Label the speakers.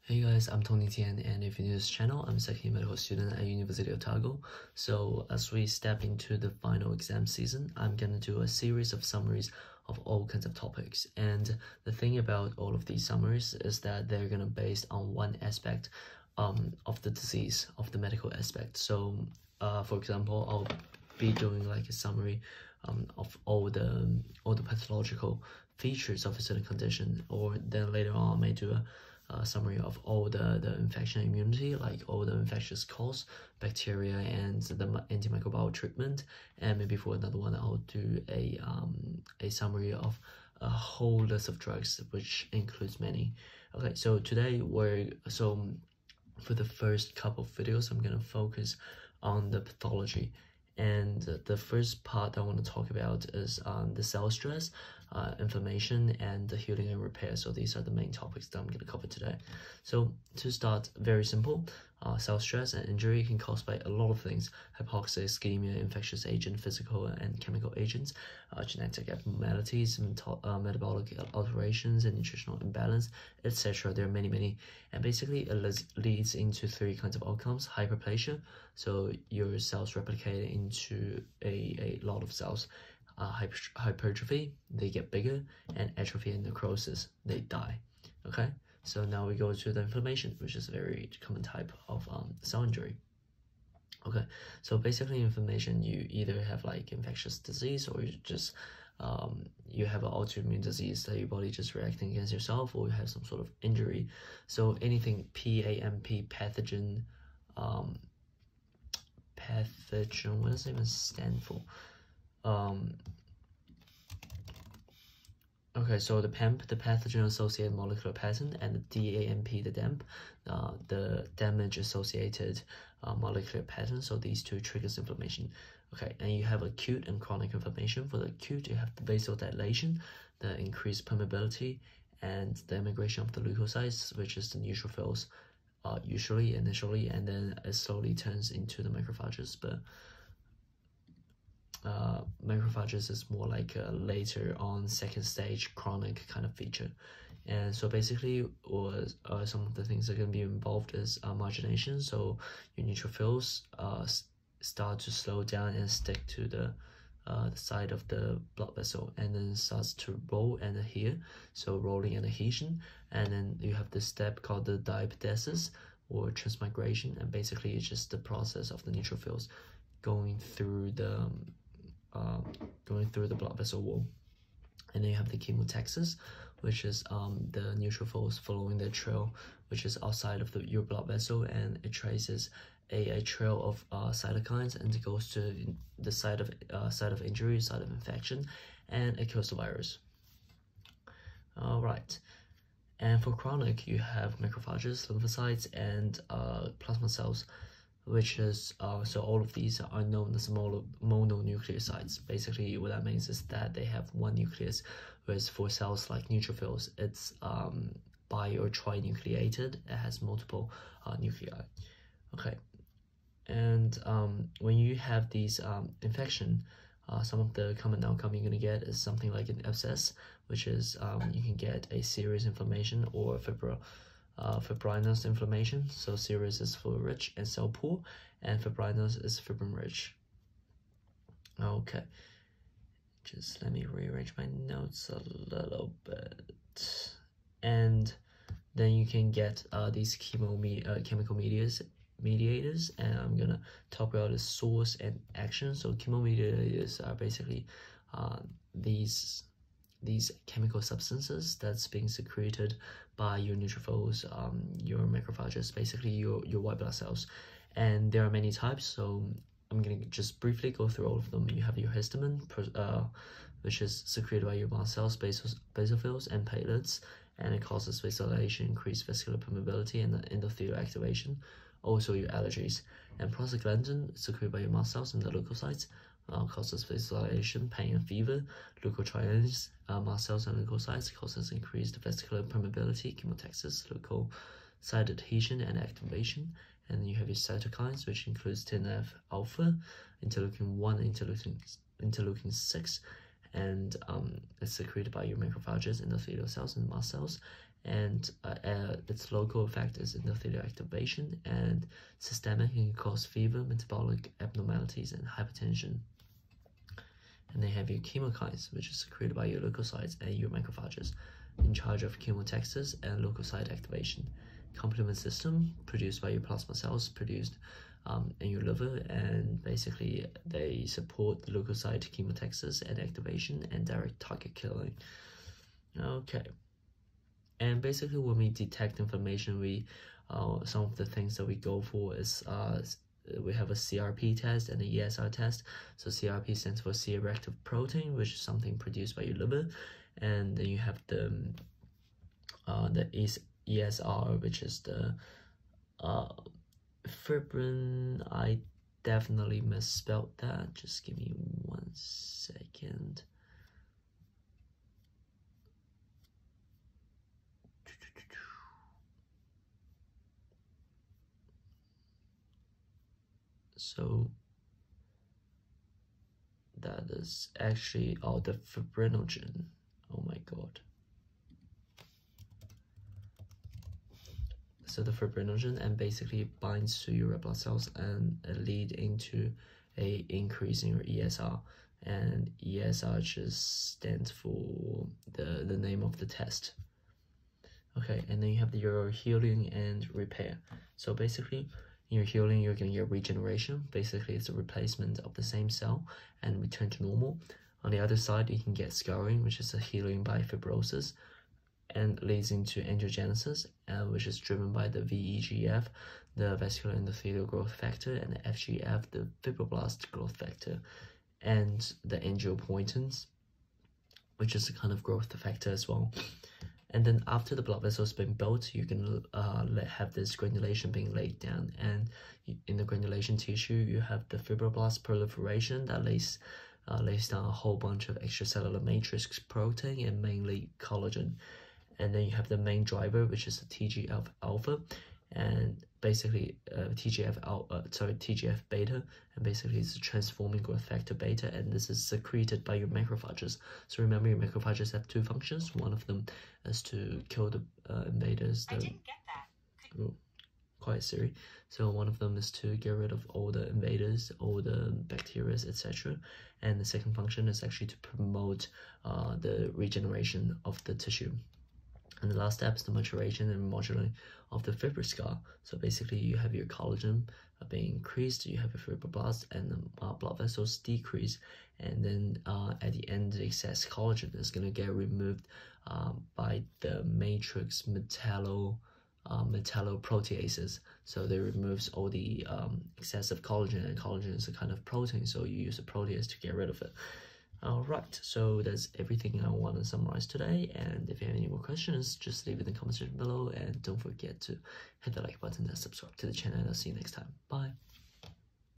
Speaker 1: Hey guys, I'm Tony Tian, and if you're new to this channel, I'm a second-year medical student at University of Otago. So as we step into the final exam season, I'm gonna do a series of summaries of all kinds of topics. And the thing about all of these summaries is that they're gonna based on one aspect of the disease, of the medical aspect. So for example, I'll be doing like a summary of all the pathological features of a certain condition, or then later on I may do a summary of all the infection immunity, like all the infectious cause, bacteria, and the antimicrobial treatment. And maybe for another one, I'll do a summary of a whole list of drugs, which includes many. Okay, so today for the first couple of videos, I'm gonna focus on the pathology. And the first part I want to talk about is the cell stress, inflammation, and the healing and repair. So these are the main topics that I'm going to cover today. So to start, very simple. Cell stress and injury can be caused by a lot of things: hypoxia, ischemia, infectious agent, physical and chemical agents, genetic abnormalities, metabolic alterations, and nutritional imbalance, etc. There are many, and basically it leads into three kinds of outcomes: hyperplasia, so your cells replicate into a lot of cells; hypertrophy, they get bigger; and atrophy and necrosis, they die. Okay, so now we go to the inflammation, which is a very common type of cell injury. Okay, so basically inflammation, you either have like infectious disease, or you just you have an autoimmune disease that your body just reacting against yourself, or you have some sort of injury. So anything PAMP, pathogen, what does it even stand for? Okay, so the PAMP, the pathogen associated molecular pattern, and the DAMP, the DAMP, the damage associated molecular pattern. So these two triggers inflammation. Okay, and you have acute and chronic inflammation. For the acute, you have the vasodilation, the increased permeability, and the immigration of the leukocytes, which is the neutrophils, usually initially, and then it slowly turns into the macrophages. But macrophages is more like a later on second stage chronic kind of feature. And so basically some of the things that are going to be involved is margination. So your neutrophils start to slow down and stick to the side of the blood vessel, and then starts to roll and adhere, so rolling and adhesion. And then you have this step called the diapedesis, or transmigration, and basically it's just the process of the neutrophils going through the blood vessel wall. And then you have the chemotaxis, which is the neutrophils following the trail, which is outside of your blood vessel, and it traces a trail of cytokines, and it goes to the site of injury, site of infection, and it kills the virus. All right. And for chronic, you have macrophages, lymphocytes, and plasma cells, which is so all of these are known as mononucleosides. Basically what that means is that they have one nucleus, whereas for cells like neutrophils, it's bi or trinucleated. It has multiple nuclei. Okay, and when you have these infection, some of the common outcome you're going to get is something like an abscess, which is you can get a serous inflammation, or fibrinous inflammation. So serous is fluid rich and cell poor, and fibrinous is fibrin rich. Okay, just let me rearrange my notes a little bit. And then you can get these chemical mediators, and I'm gonna talk about the source and action. So chemomediators are basically these chemical substances that's being secreted by your neutrophils, your macrophages, basically your white blood cells. And there are many types, so I'm going to just briefly go through all of them. You have your histamine, which is secreted by your mast cells, basophils, and platelets, and it causes vasodilation, increased vascular permeability, and endothelial activation. Also your allergies. And prostaglandin, secreted by your mast cells and the leukocytes, causes vasodilation, pain, and fever. Leukotrienes, mast cells and leukocytes, causes increased vascular permeability, chemotaxis, leukocyte adhesion and activation. And then you have your cytokines, which includes TNF alpha, interleukin-1, interleukin-6, and it's secreted by your macrophages, endothelial cells, and mast cells. and its local effect is endothelial activation, and systemic can cause fever, metabolic abnormalities, and hypertension. And then you have your chemokines, which is secreted by your leukocytes and your macrophages, in charge of chemotaxis and leukocyte activation. Complement system produced by your plasma cells, produced in your liver, and basically they support the leukocyte chemotaxis and activation and direct target killing. Okay, and basically when we detect inflammation, we some of the things that we go for is we have a CRP test and a ESR test. So CRP stands for C-reactive protein, which is something produced by your liver, and then you have the ESR, which is the fibrin. I definitely misspelled that. Just give me 1 second. So that is actually the fibrinogen. Oh my god. So the fibrinogen, and basically binds to your red blood cells and lead into a increase in your ESR, and ESR just stands for the name of the test. Okay, and then you have your healing and repair. So basically in your healing, you're going to get regeneration. Basically it's a replacement of the same cell and return to normal. On the other side, you can get scarring, which is a healing by fibrosis, and leads into angiogenesis, which is driven by the VEGF, the vascular endothelial growth factor, and the FGF, the fibroblast growth factor, and the angiopoietins, which is a kind of growth factor as well. And then after the blood vessels being built, you can have this granulation being laid down, and in the granulation tissue you have the fibroblast proliferation that lays down a whole bunch of extracellular matrix protein and mainly collagen. And then you have the main driver, which is the TGF-alpha, and basically TGF beta, and basically it's a transforming growth factor beta, and this is secreted by your macrophages. So remember, your macrophages have two functions. One of them is to kill the invaders. I didn't get that. Oh, quiet Siri. So one of them is to get rid of all the invaders, all the bacteria, etc. And the second function is actually to promote the regeneration of the tissue. And the last step is the maturation and remodeling of the fibroscar. So basically you have your collagen being increased, you have your fibroblasts, and the blood vessels decrease, and then at the end the excess collagen is going to get removed by the matrix metalloproteases. So they removes all the excessive collagen, and collagen is a kind of protein, so you use a protease to get rid of it. Alright, so that's everything I want to summarize today, and if you have any more questions, just leave it in the comment section below, and don't forget to hit the like button and subscribe to the channel, and I'll see you next time. Bye!